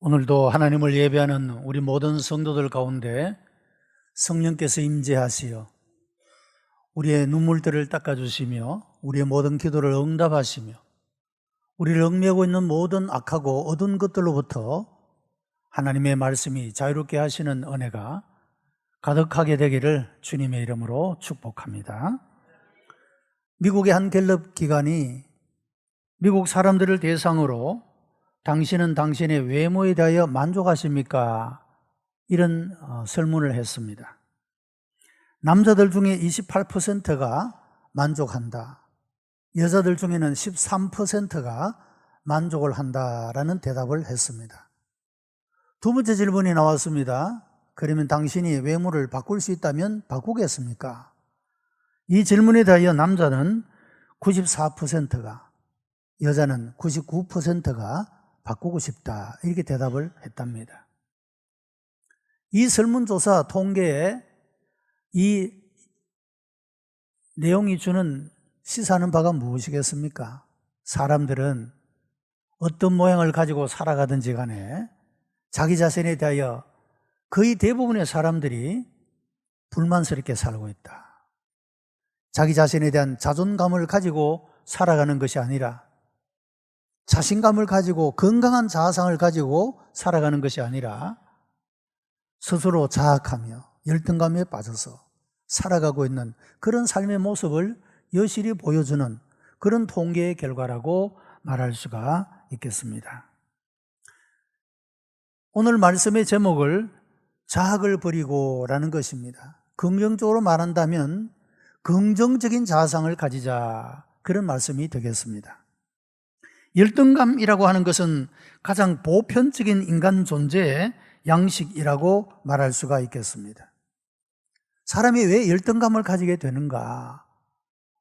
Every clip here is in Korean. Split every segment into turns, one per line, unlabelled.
오늘도 하나님을 예배하는 우리 모든 성도들 가운데 성령께서 임재하시어 우리의 눈물들을 닦아주시며 우리의 모든 기도를 응답하시며 우리를 얽매고 있는 모든 악하고 어두운 것들로부터 하나님의 말씀이 자유롭게 하시는 은혜가 가득하게 되기를 주님의 이름으로 축복합니다. 미국의 한 갤럽 기관이 미국 사람들을 대상으로 당신은 당신의 외모에 대하여 만족하십니까? 이런 설문을 했습니다. 남자들 중에 28%가 만족한다. 여자들 중에는 13%가 만족을 한다라는 대답을 했습니다. 두 번째 질문이 나왔습니다. 그러면 당신이 외모를 바꿀 수 있다면 바꾸겠습니까? 이 질문에 대하여 남자는 94%가, 여자는 99%가 바꾸고 싶다, 이렇게 대답을 했답니다. 이 설문조사 통계에 이 내용이 주는 시사하는 바가 무엇이겠습니까? 사람들은 어떤 모양을 가지고 살아가든지 간에 자기 자신에 대하여 거의 대부분의 사람들이 불만스럽게 살고 있다. 자기 자신에 대한 자존감을 가지고 살아가는 것이 아니라 자신감을 가지고 건강한 자아상을 가지고 살아가는 것이 아니라 스스로 자학하며 열등감에 빠져서 살아가고 있는 그런 삶의 모습을 여실히 보여주는 그런 통계의 결과라고 말할 수가 있겠습니다. 오늘 말씀의 제목을 자학을 버리고 라는 것입니다. 긍정적으로 말한다면 긍정적인 자아상을 가지자, 그런 말씀이 되겠습니다. 열등감이라고 하는 것은 가장 보편적인 인간 존재의 양식이라고 말할 수가 있겠습니다. 사람이 왜 열등감을 가지게 되는가?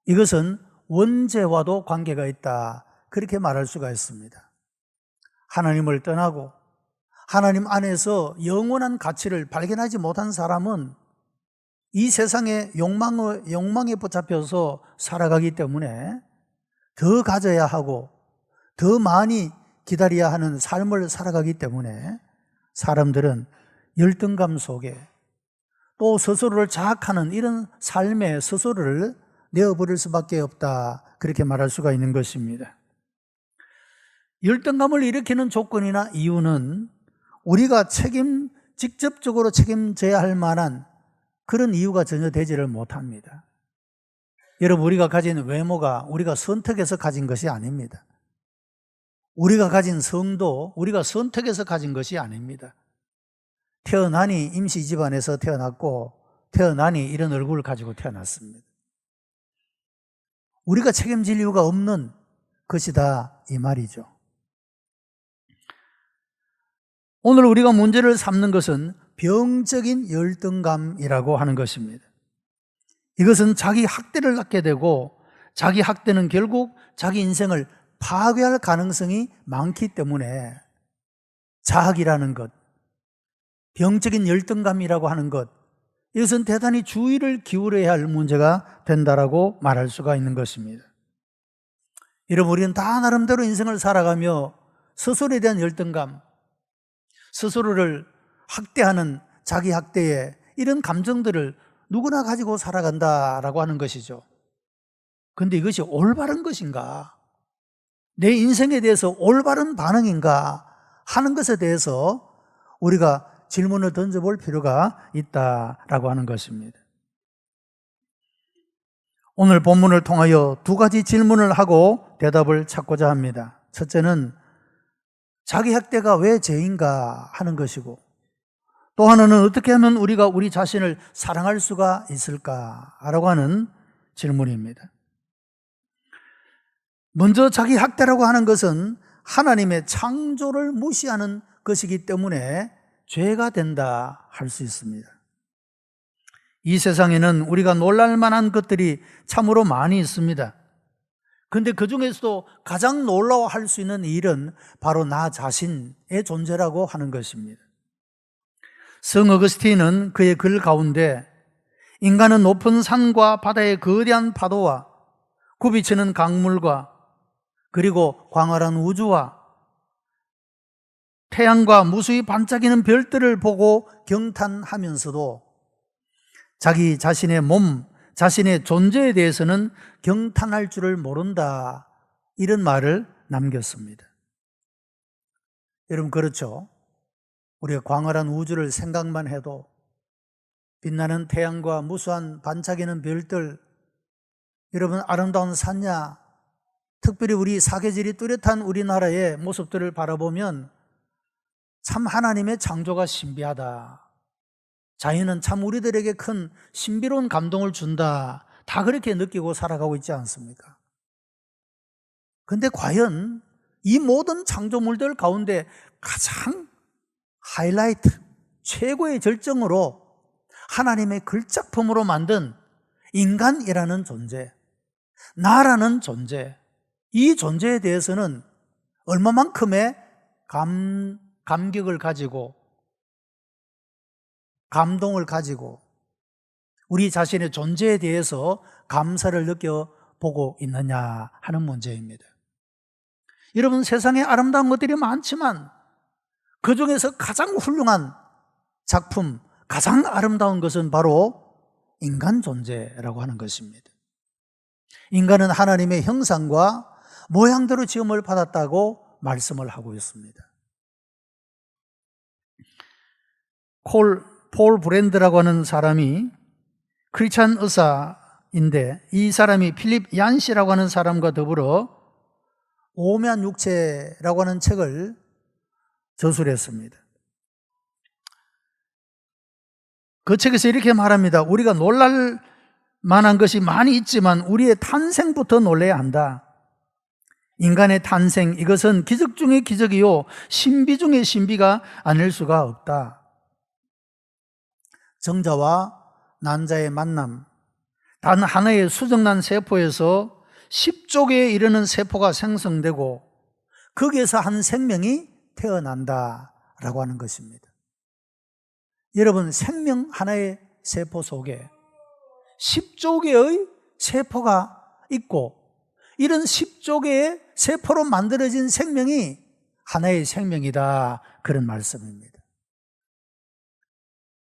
이것은 원죄와도 관계가 있다, 그렇게 말할 수가 있습니다. 하나님을 떠나고 하나님 안에서 영원한 가치를 발견하지 못한 사람은 이 세상의 욕망에 붙잡혀서 살아가기 때문에 더 가져야 하고 더 많이 기다려야 하는 삶을 살아가기 때문에 사람들은 열등감 속에 또 스스로를 자학하는 이런 삶의 스스로를 내어버릴 수밖에 없다, 그렇게 말할 수가 있는 것입니다. 열등감을 일으키는 조건이나 이유는 우리가 직접적으로 책임져야 할 만한 그런 이유가 전혀 되지를 못합니다. 여러분, 우리가 가진 외모가 우리가 선택해서 가진 것이 아닙니다. 우리가 가진 성도, 우리가 선택해서 가진 것이 아닙니다. 태어나니 임시 집안에서 태어났고 태어나니 이런 얼굴을 가지고 태어났습니다. 우리가 책임질 이유가 없는 것이다, 이 말이죠. 오늘 우리가 문제를 삼는 것은 병적인 열등감이라고 하는 것입니다. 이것은 자기 학대를 낳게 되고 자기 학대는 결국 자기 인생을 파괴할 가능성이 많기 때문에 자학이라는 것, 병적인 열등감이라고 하는 것, 이것은 대단히 주의를 기울여야 할 문제가 된다라고 말할 수가 있는 것입니다. 여러분, 우리는 다 나름대로 인생을 살아가며 스스로에 대한 열등감, 스스로를 학대하는 자기 학대에 이런 감정들을 누구나 가지고 살아간다라고 하는 것이죠. 그런데 이것이 올바른 것인가? 내 인생에 대해서 올바른 반응인가 하는 것에 대해서 우리가 질문을 던져볼 필요가 있다라고 하는 것입니다. 오늘 본문을 통하여 두 가지 질문을 하고 대답을 찾고자 합니다. 첫째는 자기 학대가 왜 죄인가 하는 것이고, 또 하나는 어떻게 하면 우리가 우리 자신을 사랑할 수가 있을까라고 하는 질문입니다. 먼저 자기 학대라고 하는 것은 하나님의 창조를 무시하는 것이기 때문에 죄가 된다 할 수 있습니다. 이 세상에는 우리가 놀랄 만한 것들이 참으로 많이 있습니다. 그런데 그 중에서도 가장 놀라워할 수 있는 일은 바로 나 자신의 존재라고 하는 것입니다. 성 어거스틴은 그의 글 가운데 인간은 높은 산과 바다의 거대한 파도와 굽이치는 강물과 그리고 광활한 우주와 태양과 무수히 반짝이는 별들을 보고 경탄하면서도 자기 자신의 몸, 자신의 존재에 대해서는 경탄할 줄을 모른다, 이런 말을 남겼습니다. 여러분, 그렇죠? 우리가 광활한 우주를 생각만 해도 빛나는 태양과 무수한 반짝이는 별들, 여러분 아름다운 산야, 특별히 우리 사계절이 뚜렷한 우리나라의 모습들을 바라보면 참 하나님의 창조가 신비하다, 자연은 참 우리들에게 큰 신비로운 감동을 준다, 다 그렇게 느끼고 살아가고 있지 않습니까? 그런데 과연 이 모든 창조물들 가운데 가장 하이라이트, 최고의 절정으로 하나님의 글작품으로 만든 인간이라는 존재, 나라는 존재, 이 존재에 대해서는 얼마만큼의 감격을 가지고, 감동을 가지고 우리 자신의 존재에 대해서 감사를 느껴보고 있느냐 하는 문제입니다. 여러분, 세상에 아름다운 것들이 많지만 그 중에서 가장 훌륭한 작품, 가장 아름다운 것은 바로 인간 존재라고 하는 것입니다. 인간은 하나님의 형상과 모양대로 지음을 받았다고 말씀을 하고 있습니다. 폴 브랜드라고 하는 사람이 크리스찬 의사인데, 이 사람이 필립 얀시라고 하는 사람과 더불어 오묘한 육체라고 하는 책을 저술했습니다. 그 책에서 이렇게 말합니다. 우리가 놀랄 만한 것이 많이 있지만 우리의 탄생부터 놀라야 한다. 인간의 탄생, 이것은 기적 중의 기적이요 신비 중의 신비가 아닐 수가 없다. 정자와 난자의 만남, 단 하나의 수정란 세포에서 10조 개에 이르는 세포가 생성되고 거기에서 한 생명이 태어난다라고 하는 것입니다. 여러분, 생명 하나의 세포 속에 10조 개의 세포가 있고, 이런 10조 개의 세포로 만들어진 생명이 하나의 생명이다, 그런 말씀입니다.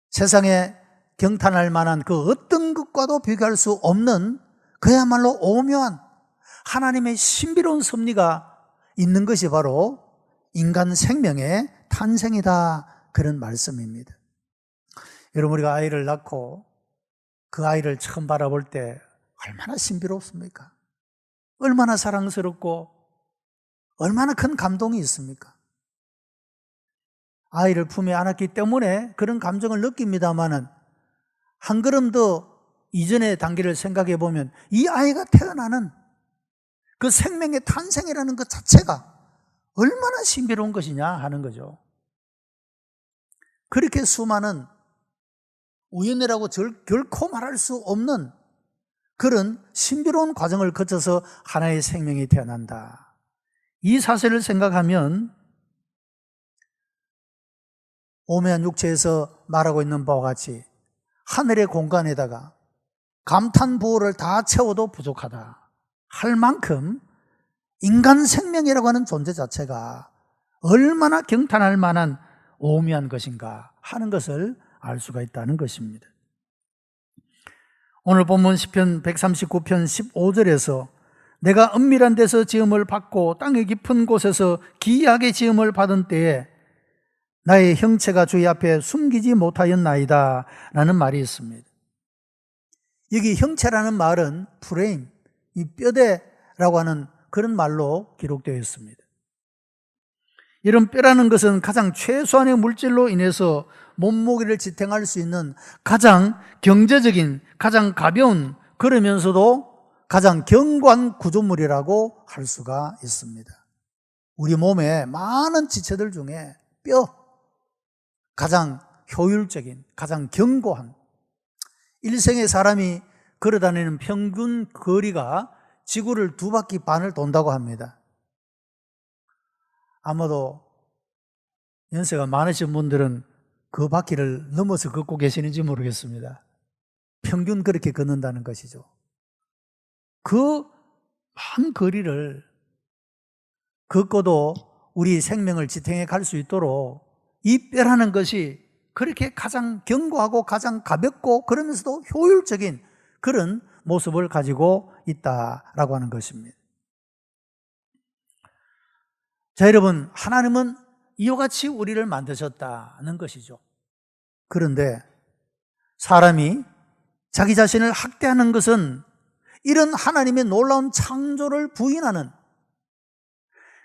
세상에 경탄할 만한 그 어떤 것과도 비교할 수 없는 그야말로 오묘한 하나님의 신비로운 섭리가 있는 것이 바로 인간 생명의 탄생이다, 그런 말씀입니다. 여러분, 우리가 아이를 낳고 그 아이를 처음 바라볼 때 얼마나 신비롭습니까? 얼마나 사랑스럽고 얼마나 큰 감동이 있습니까? 아이를 품에 안았기 때문에 그런 감정을 느낍니다마는 한 걸음 더 이전의 단계를 생각해 보면 이 아이가 태어나는 그 생명의 탄생이라는 것 자체가 얼마나 신비로운 것이냐 하는 거죠. 그렇게 수많은 우연이라고 결코 말할 수 없는 그런 신비로운 과정을 거쳐서 하나의 생명이 태어난다. 이 사실을 생각하면 오묘한 육체에서 말하고 있는 바와 같이 하늘의 공간에다가 감탄부호를 다 채워도 부족하다 할 만큼 인간 생명이라고 하는 존재 자체가 얼마나 경탄할 만한 오묘한 것인가 하는 것을 알 수가 있다는 것입니다. 오늘 본문 시편 139편 15절에서 내가 은밀한 데서 지음을 받고 땅의 깊은 곳에서 기이하게 지음을 받은 때에 나의 형체가 주의 앞에 숨기지 못하였나이다 라는 말이 있습니다. 여기 형체라는 말은 프레임, 이 뼈대라고 하는 그런 말로 기록되어 있습니다. 이런 뼈라는 것은 가장 최소한의 물질로 인해서 몸무게를 지탱할 수 있는 가장 경제적인, 가장 가벼운, 그러면서도 가장 견고한 구조물이라고 할 수가 있습니다. 우리 몸의 많은 지체들 중에 뼈, 가장 효율적인, 가장 견고한, 일생에 사람이 걸어다니는 평균 거리가 지구를 2바퀴 반을 돈다고 합니다. 아마도 연세가 많으신 분들은 그 바퀴를 넘어서 걷고 계시는지 모르겠습니다. 평균 그렇게 걷는다는 것이죠. 그 한 거리를 걷고도 우리 생명을 지탱해 갈 수 있도록 이 뼈라는 것이 그렇게 가장 견고하고 가장 가볍고 그러면서도 효율적인 그런 모습을 가지고 있다라고 하는 것입니다. 자, 여러분, 하나님은 이와 같이 우리를 만드셨다는 것이죠. 그런데 사람이 자기 자신을 학대하는 것은 이런 하나님의 놀라운 창조를 부인하는,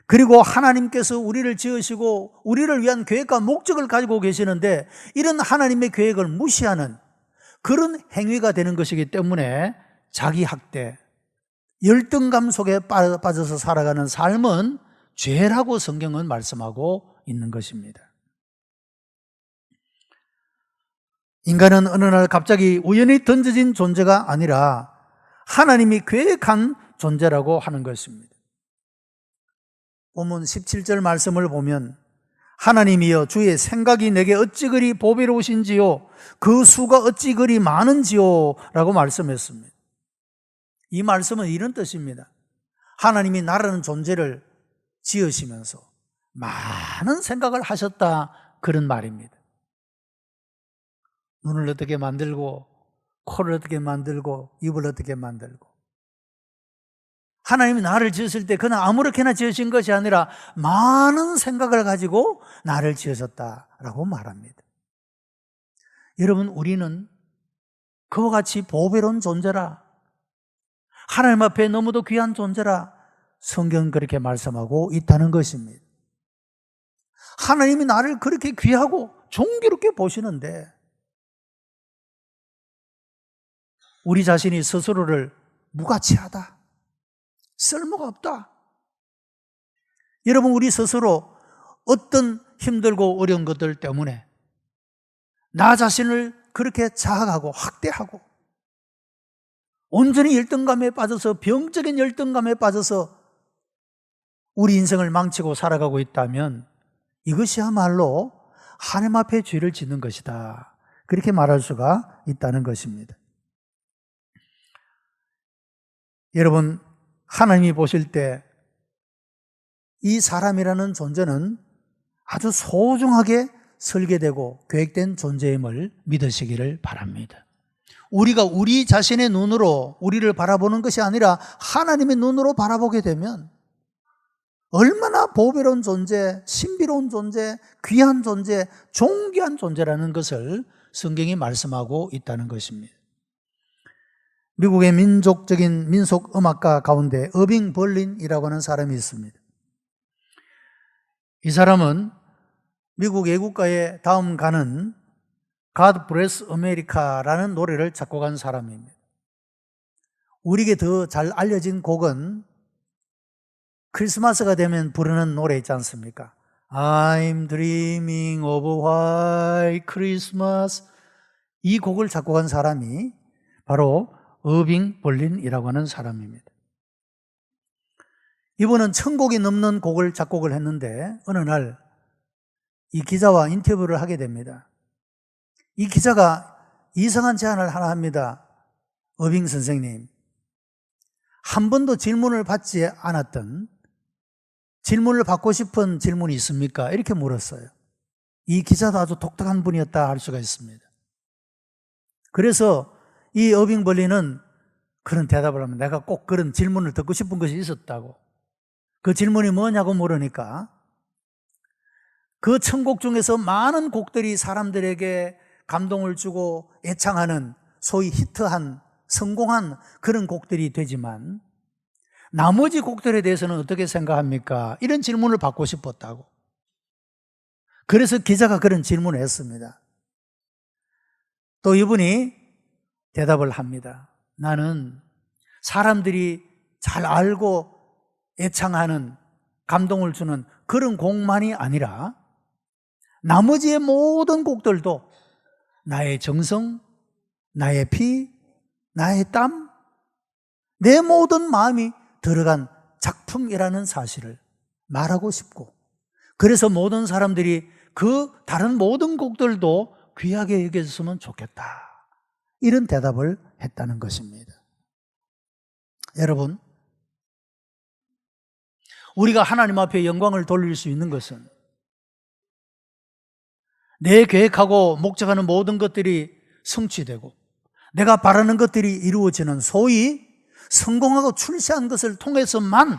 그리고 하나님께서 우리를 지으시고 우리를 위한 계획과 목적을 가지고 계시는데 이런 하나님의 계획을 무시하는 그런 행위가 되는 것이기 때문에 자기 학대, 열등감 속에 빠져서 살아가는 삶은 죄라고 성경은 말씀하고 있는 것입니다. 인간은 어느 날 갑자기 우연히 던져진 존재가 아니라 하나님이 계획한 존재라고 하는 것입니다. 본문 17절 말씀을 보면 하나님이여 주의 생각이 내게 어찌 그리 보배로우신지요 그 수가 어찌 그리 많은지요 라고 말씀했습니다. 이 말씀은 이런 뜻입니다. 하나님이 나라는 존재를 지으시면서 많은 생각을 하셨다, 그런 말입니다. 눈을 어떻게 만들고 코를 어떻게 만들고 입을 어떻게 만들고, 하나님이 나를 지으실 때 그냥 아무렇게나 지으신 것이 아니라 많은 생각을 가지고 나를 지으셨다라고 말합니다. 여러분, 우리는 그와 같이 보배로운 존재라, 하나님 앞에 너무도 귀한 존재라 성경은 그렇게 말씀하고 있다는 것입니다. 하나님이 나를 그렇게 귀하고 존귀롭게 보시는데 우리 자신이 스스로를 무가치하다, 쓸모가 없다. 여러분, 우리 스스로 어떤 힘들고 어려운 것들 때문에 나 자신을 그렇게 자학하고 학대하고 온전히 열등감에 빠져서, 병적인 열등감에 빠져서 우리 인생을 망치고 살아가고 있다면 이것이야말로 하나님 앞에 죄를 짓는 것이다, 그렇게 말할 수가 있다는 것입니다. 여러분, 하나님이 보실 때 이 사람이라는 존재는 아주 소중하게 설계되고 계획된 존재임을 믿으시기를 바랍니다. 우리가 우리 자신의 눈으로 우리를 바라보는 것이 아니라 하나님의 눈으로 바라보게 되면 얼마나 보배로운 존재, 신비로운 존재, 귀한 존재, 존귀한 존재라는 것을 성경이 말씀하고 있다는 것입니다. 미국의 민족적인 민속 음악가 가운데 어빙 벌린이라고 하는 사람이 있습니다. 이 사람은 미국 애국가의 다음 가는 God Bless America라는 노래를 작곡한 사람입니다. 우리에게 더 잘 알려진 곡은 크리스마스가 되면 부르는 노래 있지 않습니까? I'm dreaming of white Christmas. 이 곡을 작곡한 사람이 바로 어빙 벌린이라고 하는 사람입니다. 이분은 1000곡이 넘는 곡을 작곡을 했는데 어느 날 이 기자와 인터뷰를 하게 됩니다. 이 기자가 이상한 제안을 하나 합니다. 어빙 선생님, 한 번도 질문을 받지 않았던, 질문을 받고 싶은 질문이 있습니까? 이렇게 물었어요. 이 기자도 아주 독특한 분이었다 할 수가 있습니다. 그래서 이 어빙 벌린은 그런 대답을 하면, 내가 꼭 그런 질문을 듣고 싶은 것이 있었다고. 그 질문이 뭐냐고 물으니까 그 1000곡 중에서 많은 곡들이 사람들에게 감동을 주고 애창하는, 소위 히트한, 성공한 그런 곡들이 되지만 나머지 곡들에 대해서는 어떻게 생각합니까? 이런 질문을 받고 싶었다고. 그래서 기자가 그런 질문을 했습니다. 또 이분이 대답을 합니다. 나는 사람들이 잘 알고 애창하는, 감동을 주는 그런 곡만이 아니라 나머지의 모든 곡들도 나의 정성, 나의 피, 나의 땀, 내 모든 마음이 들어간 작품이라는 사실을 말하고 싶고, 그래서 모든 사람들이 그 다른 모든 곡들도 귀하게 여겨졌으면 좋겠다, 이런 대답을 했다는 것입니다. 여러분, 우리가 하나님 앞에 영광을 돌릴 수 있는 것은 내 계획하고 목적하는 모든 것들이 성취되고 내가 바라는 것들이 이루어지는 소위 성공하고 출세한 것을 통해서만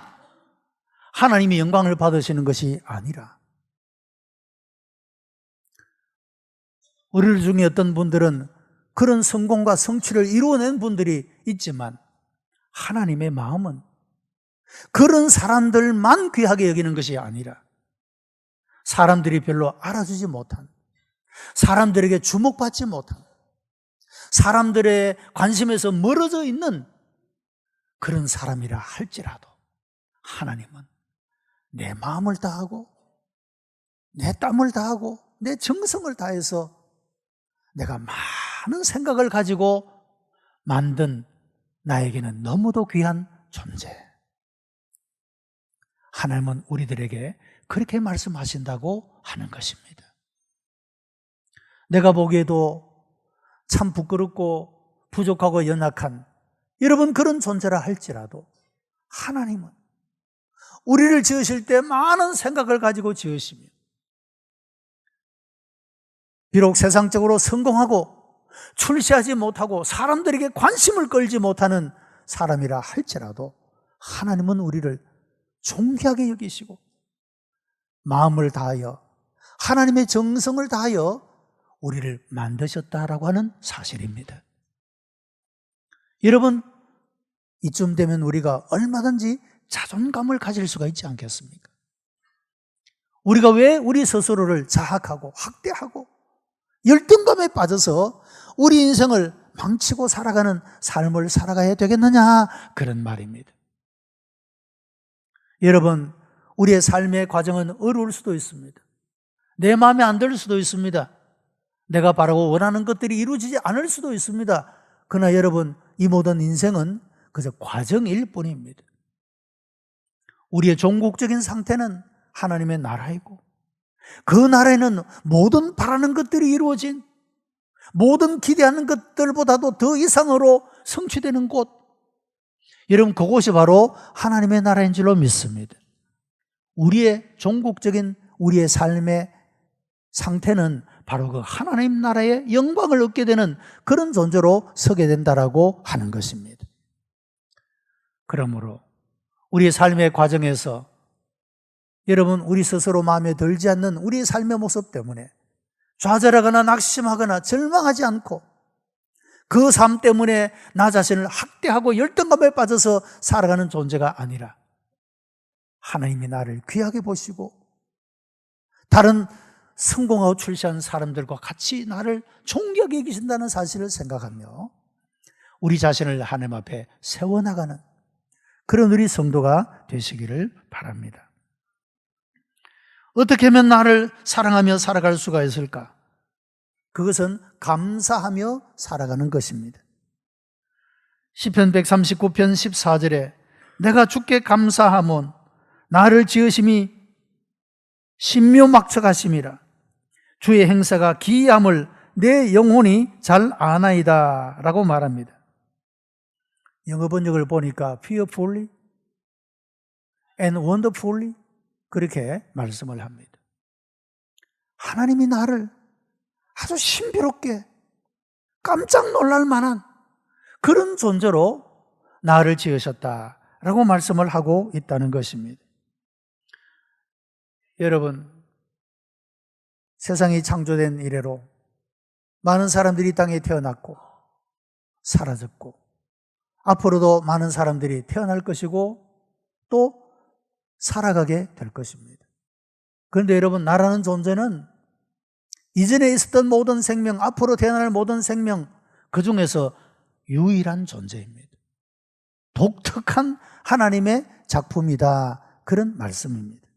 하나님이 영광을 받으시는 것이 아니라, 우리 중에 어떤 분들은 그런 성공과 성취를 이루어낸 분들이 있지만 하나님의 마음은 그런 사람들만 귀하게 여기는 것이 아니라 사람들이 별로 알아주지 못한, 사람들에게 주목받지 못한, 사람들의 관심에서 멀어져 있는 그런 사람이라 할지라도 하나님은 내 마음을 다하고 내 땀을 다하고 내 정성을 다해서 내가 많은 생각을 가지고 만든 나에게는 너무도 귀한 존재, 하나님은 우리들에게 그렇게 말씀하신다고 하는 것입니다. 내가 보기에도 참 부끄럽고 부족하고 연약한 여러분 그런 존재라 할지라도 하나님은 우리를 지으실 때 많은 생각을 가지고 지으시며, 비록 세상적으로 성공하고 출세하지 못하고 사람들에게 관심을 끌지 못하는 사람이라 할지라도 하나님은 우리를 존귀하게 여기시고 마음을 다하여 하나님의 정성을 다하여 우리를 만드셨다라고 하는 사실입니다. 여러분, 이쯤 되면 우리가 얼마든지 자존감을 가질 수가 있지 않겠습니까? 우리가 왜 우리 스스로를 자학하고 학대하고 열등감에 빠져서 우리 인생을 망치고 살아가는 삶을 살아가야 되겠느냐, 그런 말입니다. 여러분, 우리의 삶의 과정은 어려울 수도 있습니다. 내 마음에 안 들 수도 있습니다. 내가 바라고 원하는 것들이 이루어지지 않을 수도 있습니다. 그러나 여러분, 이 모든 인생은 그저 과정일 뿐입니다. 우리의 종국적인 상태는 하나님의 나라이고 그 나라에는 모든 바라는 것들이 이루어진, 모든 기대하는 것들보다도 더 이상으로 성취되는 곳, 여러분 그곳이 바로 하나님의 나라인 줄로 믿습니다. 우리의 종국적인 우리의 삶의 상태는 바로 그 하나님 나라의 영광을 얻게 되는 그런 존재로 서게 된다라고 하는 것입니다. 그러므로 우리의 삶의 과정에서 여러분, 우리 스스로 마음에 들지 않는 우리의 삶의 모습 때문에 좌절하거나 낙심하거나 절망하지 않고 그 삶 때문에 나 자신을 학대하고 열등감에 빠져서 살아가는 존재가 아니라 하나님이 나를 귀하게 보시고 다른 성공하고 출세한 사람들과 같이 나를 존귀하게 여기신다는 사실을 생각하며 우리 자신을 하나님 앞에 세워나가는 그런 우리 성도가 되시기를 바랍니다. 어떻게 하면 나를 사랑하며 살아갈 수가 있을까? 그것은 감사하며 살아가는 것입니다. 시편 139편 14절에 내가 주께 감사하면 나를 지으심이 신묘막측하심이라 주의 행사가 기이함을 내 영혼이 잘 아나이다 라고 말합니다. 영어 번역을 보니까 fearfully and wonderfully 그렇게 말씀을 합니다. 하나님이 나를 아주 신비롭게 깜짝 놀랄 만한 그런 존재로 나를 지으셨다라고 말씀을 하고 있다는 것입니다. 여러분, 세상이 창조된 이래로 많은 사람들이 이 땅에 태어났고 사라졌고 앞으로도 많은 사람들이 태어날 것이고 또 살아가게 될 것입니다. 그런데 여러분, 나라는 존재는 이전에 있었던 모든 생명, 앞으로 태어날 모든 생명 그 중에서 유일한 존재입니다. 독특한 하나님의 작품이다, 그런 말씀입니다.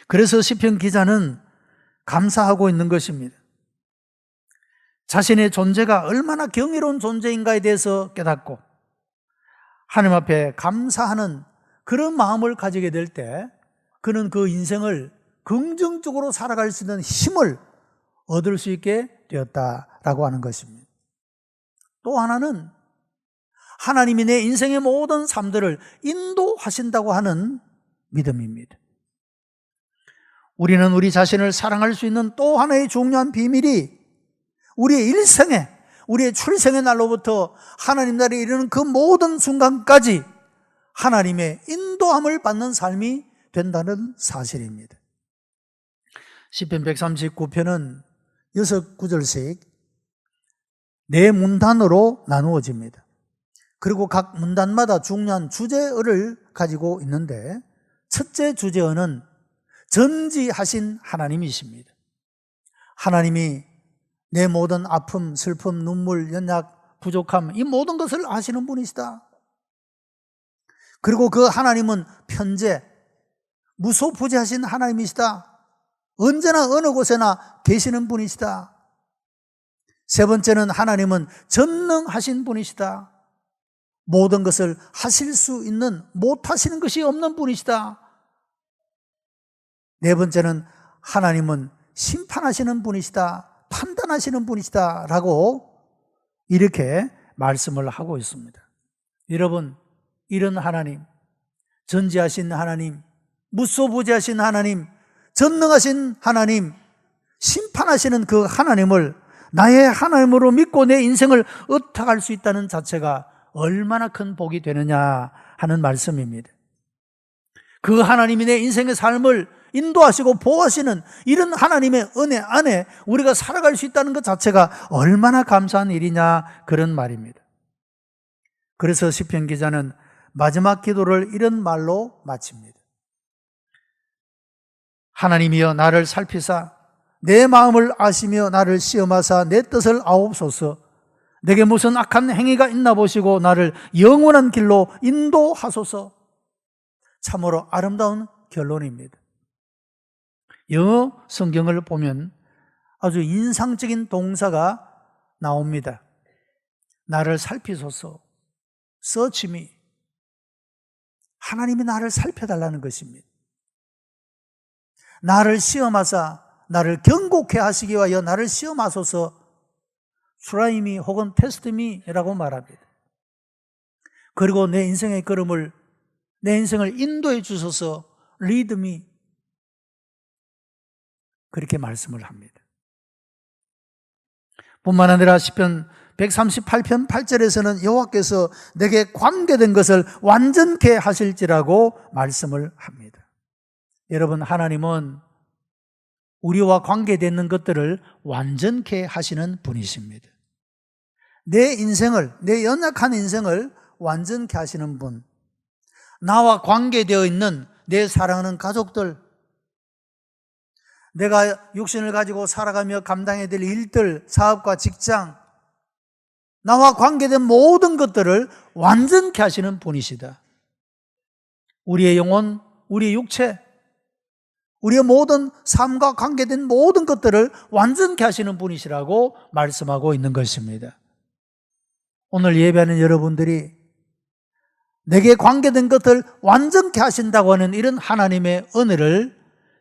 그래서 시편 기자는 감사하고 있는 것입니다. 자신의 존재가 얼마나 경이로운 존재인가에 대해서 깨닫고 하나님 앞에 감사하는 그런 마음을 가지게 될 때 그는 그 인생을 긍정적으로 살아갈 수 있는 힘을 얻을 수 있게 되었다라고 하는 것입니다. 또 하나는 하나님이 내 인생의 모든 삶들을 인도하신다고 하는 믿음입니다. 우리는 우리 자신을 사랑할 수 있는 또 하나의 중요한 비밀이 우리의 일생에, 우리의 출생의 날로부터 하나님 나라에 이르는 그 모든 순간까지 하나님의 인도함을 받는 삶이 된다는 사실입니다. 시편 139편은 6구절씩 4문단으로 나누어집니다. 그리고 각 문단마다 중요한 주제어를 가지고 있는데 첫째 주제어는 전지하신 하나님이십니다. 하나님이 내 모든 아픔, 슬픔, 눈물, 연약, 부족함 이 모든 것을 아시는 분이시다. 그리고 그 하나님은 편재, 무소부재하신 하나님이시다. 언제나 어느 곳에나 계시는 분이시다. 세 번째는 하나님은 전능하신 분이시다. 모든 것을 하실 수 있는, 못하시는 것이 없는 분이시다. 네 번째는 하나님은 심판하시는 분이시다. 판단하시는 분이시다. 라고 이렇게 말씀을 하고 있습니다. 여러분, 이런 하나님, 전지하신 하나님, 무소부재하신 하나님, 전능하신 하나님, 심판하시는 그 하나님을 나의 하나님으로 믿고 내 인생을 의탁할 수 있다는 자체가 얼마나 큰 복이 되느냐 하는 말씀입니다. 그 하나님이 내 인생의 삶을 인도하시고 보호하시는 이런 하나님의 은혜 안에 우리가 살아갈 수 있다는 것 자체가 얼마나 감사한 일이냐 그런 말입니다. 그래서 시편 기자는 마지막 기도를 이런 말로 마칩니다. 하나님이여 나를 살피사 내 마음을 아시며 나를 시험하사 내 뜻을 아옵소서. 내게 무슨 악한 행위가 있나 보시고 나를 영원한 길로 인도하소서. 참으로 아름다운 결론입니다. 영어 성경을 보면 아주 인상적인 동사가 나옵니다. 나를 살피소서. search me. 하나님이 나를 살펴달라는 것입니다. 나를 시험하사 나를 경고케 하시기 위하여 나를 시험하소서. try me 혹은 test me라고 말합니다. 그리고 내 인생의 걸음을, 내 인생을 인도해 주소서. lead me. 그렇게 말씀을 합니다. 뿐만 아니라 시편 138편 8절에서는 여호와께서 내게 관계된 것을 완전케 하실지라고 말씀을 합니다. 여러분, 하나님은 우리와 관계되는 것들을 완전케 하시는 분이십니다. 내 인생을, 내 연약한 인생을 완전케 하시는 분, 나와 관계되어 있는 내 사랑하는 가족들, 내가 육신을 가지고 살아가며 감당해야 될 일들, 사업과 직장, 나와 관계된 모든 것들을 완전케 하시는 분이시다. 우리의 영혼, 우리의 육체, 우리의 모든 삶과 관계된 모든 것들을 완전케 하시는 분이시라고 말씀하고 있는 것입니다. 오늘 예배하는 여러분들이 내게 관계된 것들 완전케 하신다고 하는 이런 하나님의 은혜를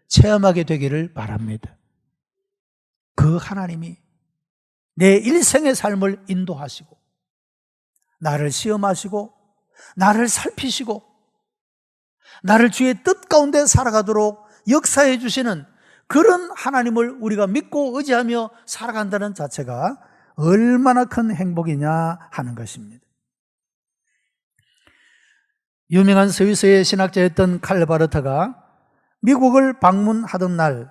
체험하게 되기를 바랍니다. 그 하나님이 내 일생의 삶을 인도하시고 나를 시험하시고 나를 살피시고 나를 주의 뜻 가운데 살아가도록 역사해 주시는 그런 하나님을 우리가 믿고 의지하며 살아간다는 자체가 얼마나 큰 행복이냐 하는 것입니다. 유명한 스위스의 신학자였던 칼 바르트가 미국을 방문하던 날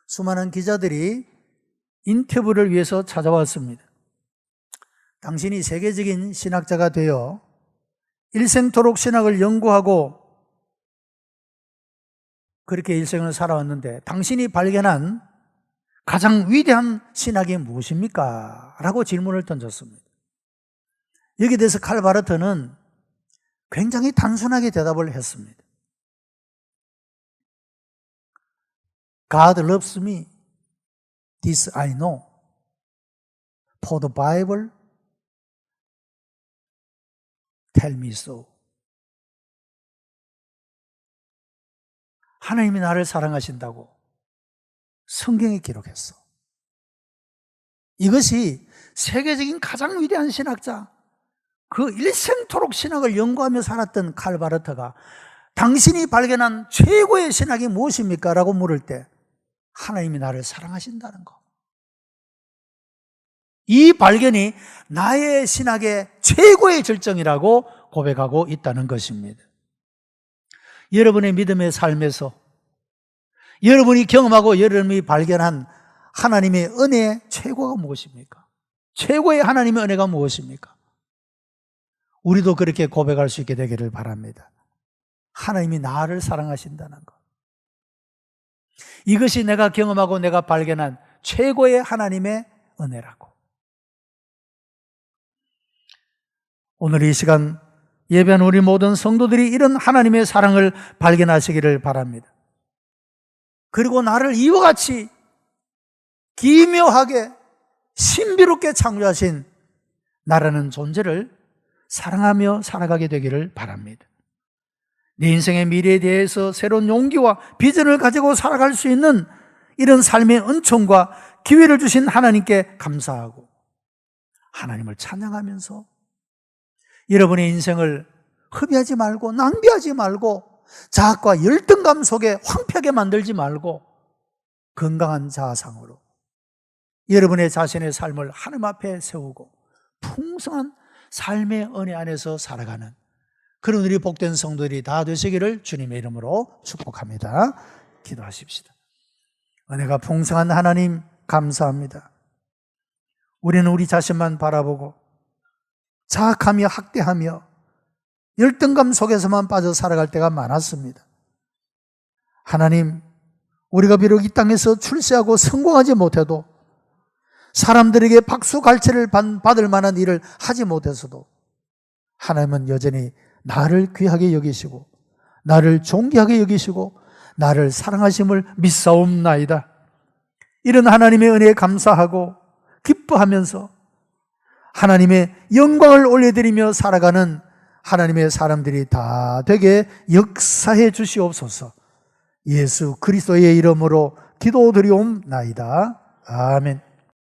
수많은 기자들이 인터뷰를 위해서 찾아왔습니다. 당신이 세계적인 신학자가 되어 일생토록 신학을 연구하고 그렇게 일생을 살아왔는데 당신이 발견한 가장 위대한 신학이 무엇입니까? 라고 질문을 던졌습니다. 여기에 대해서 칼 바르트는 굉장히 단순하게 대답을 했습니다. God loves me. This I know. For the Bible tell me so. 하나님이 나를 사랑하신다고 성경에 기록했어. 이것이 세계적인 가장 위대한 신학자, 그 일생토록 신학을 연구하며 살았던 칼 바르트가 당신이 발견한 최고의 신학이 무엇입니까? 라고 물을 때 하나님이 나를 사랑하신다는 거. 이 발견이 나의 신학의 최고의 절정이라고 고백하고 있다는 것입니다. 여러분의 믿음의 삶에서 여러분이 경험하고 여러분이 발견한 하나님의 은혜의 최고가 무엇입니까? 최고의 하나님의 은혜가 무엇입니까? 우리도 그렇게 고백할 수 있게 되기를 바랍니다. 하나님이 나를 사랑하신다는 것. 이것이 내가 경험하고 내가 발견한 최고의 하나님의 은혜라고. 오늘 이 시간 예배한 우리 모든 성도들이 이런 하나님의 사랑을 발견하시기를 바랍니다. 그리고 나를 이와 같이 기묘하게 신비롭게 창조하신 나라는 존재를 사랑하며 살아가게 되기를 바랍니다. 내 인생의 미래에 대해서 새로운 용기와 비전을 가지고 살아갈 수 있는 이런 삶의 은총과 기회를 주신 하나님께 감사하고 하나님을 찬양하면서 여러분의 인생을 허비하지 말고 낭비하지 말고 자학과 열등감 속에 황폐하게 만들지 말고 건강한 자아상으로 여러분의 자신의 삶을 하나님 앞에 세우고 풍성한 삶의 은혜 안에서 살아가는 그런 우리 복된 성도들이 다 되시기를 주님의 이름으로 축복합니다. 기도하십시다. 은혜가 풍성한 하나님 감사합니다. 우리는 우리 자신만 바라보고 자학하며 학대하며 열등감 속에서만 빠져 살아갈 때가 많았습니다. 하나님, 우리가 비록 이 땅에서 출세하고 성공하지 못해도 사람들에게 박수 갈채를 받을 만한 일을 하지 못해서도 하나님은 여전히 나를 귀하게 여기시고 나를 존귀하게 여기시고 나를 사랑하심을 믿사옵나이다. 이런 하나님의 은혜에 감사하고 기뻐하면서 하나님의 영광을 올려드리며 살아가는 하나님의 사람들이 다 되게 역사해 주시옵소서. 예수 그리스도의 이름으로 기도드리옵나이다. 아멘.